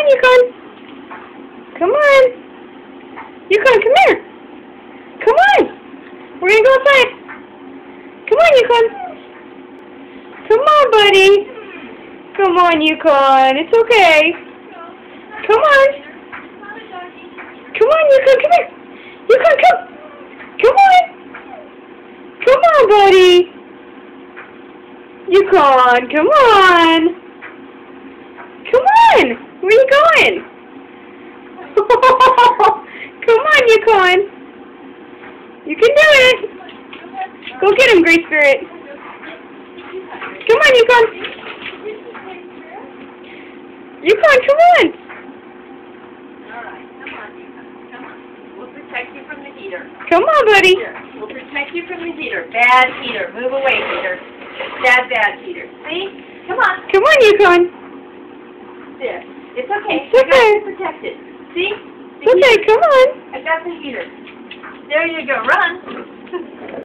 Yukon. Come on. Yukon, come here. Come on. We're going to go outside. Come on, Yukon. Come on, buddy. Come on, Yukon. It's okay. Come on. Come on, Yukon. Come here. Yukon, come. Come on. Come on, buddy. Yukon, come on. Come on. Where are you going? Come on, Yukon. You can do it. Go get him, Great Spirit. Come on, Yukon. Yukon, come on. Alright, come on, Yukon. Come on. We'll protect you from the heater. Come on, buddy. Here. We'll protect you from the heater. Bad heater. Move away, heater. Bad heater. See? Come on. Come on, Yukon. There. It's okay. It's okay. I got you protected. See? It's okay, come on. I got the heater. There you go. Run.